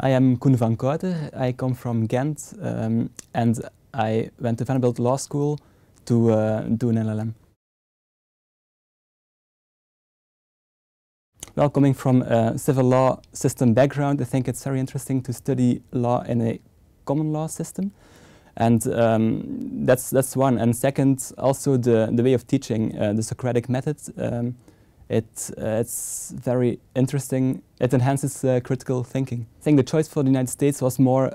I am Koen Van Cauter. I come from Ghent and I went to Vanderbilt Law School to do an LLM. Well, coming from a civil law system background, I think it's very interesting to study law in a common law system. And that's one. And second, also the way of teaching, the Socratic method. It's very interesting. It enhances critical thinking. I think the choice for the United States was more,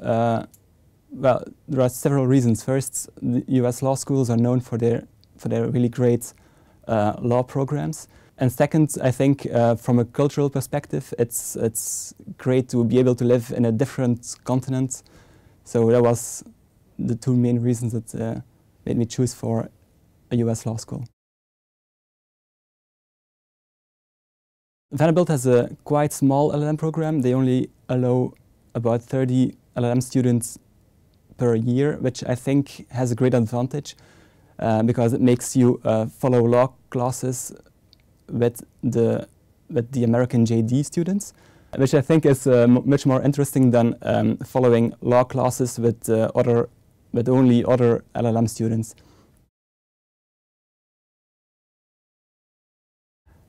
well, there are several reasons. First, the US law schools are known for their really great law programs. And second, I think from a cultural perspective, it's great to be able to live in a different continent. So that was the two main reasons that made me choose for a US law school. Vanderbilt has a quite small LLM program. They only allow about 30 LLM students per year, which I think has a great advantage because it makes you follow law classes with the American JD students, which I think is much more interesting than following law classes with only other LLM students.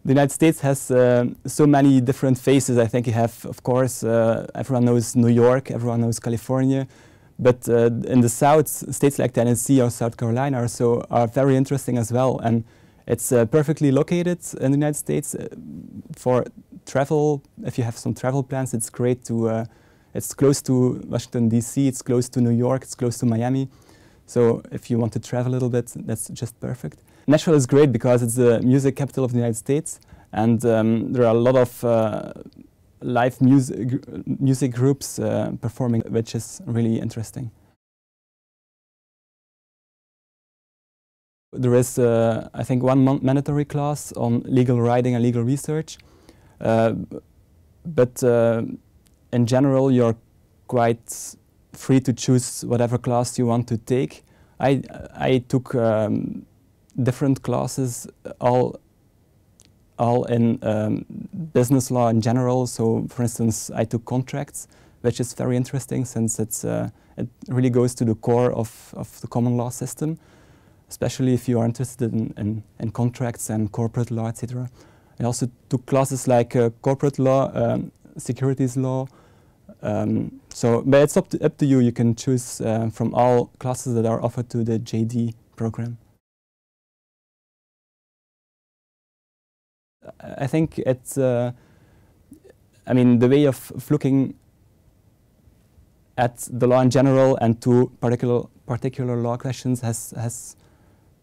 The United States has so many different faces. I think you have, of course, everyone knows New York, everyone knows California, but in the South, states like Tennessee or South Carolina are very interesting as well. And it's perfectly located in the United States for travel. If you have some travel plans, it's great to. It's close to Washington D.C. It's close to New York. It's close to Miami. So if you want to travel a little bit, that's just perfect. Nashville is great because it's the music capital of the United States, and there are a lot of live music groups performing, which is really interesting. There is, I think, one mandatory class on legal writing and legal research, but in general, you're quite free to choose whatever class you want to take. I took different classes, all in business law in general. So, for instance, I took contracts, which is very interesting since it really goes to the core of the common law system, especially if you are interested in contracts and corporate law, etc. I also took classes like corporate law, securities law. But it's up to you. You can choose from all classes that are offered to the JD program. I think it's, I mean, the way of looking at the law in general and to particular law questions has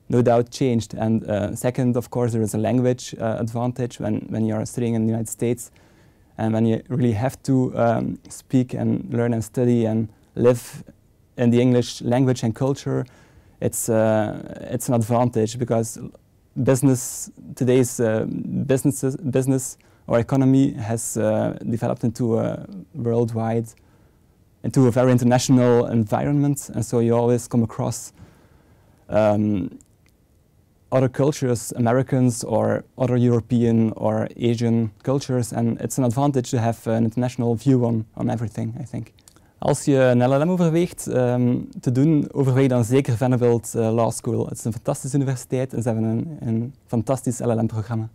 no doubt changed. And second, of course, there is a language advantage when you are studying in the United States, and when you really have to speak and learn and study and live in the English language and culture. It's an advantage because today's business or economy has developed into a very international environment, and so you always come across other cultures, Americans or other European or Asian cultures, and it's an advantage to have an international view on everything, I think. Als je een LLM overweegt te doen, overweeg dan zeker Vanderbilt Law School. Het is een fantastische universiteit en ze hebben een fantastisch LLM-programma.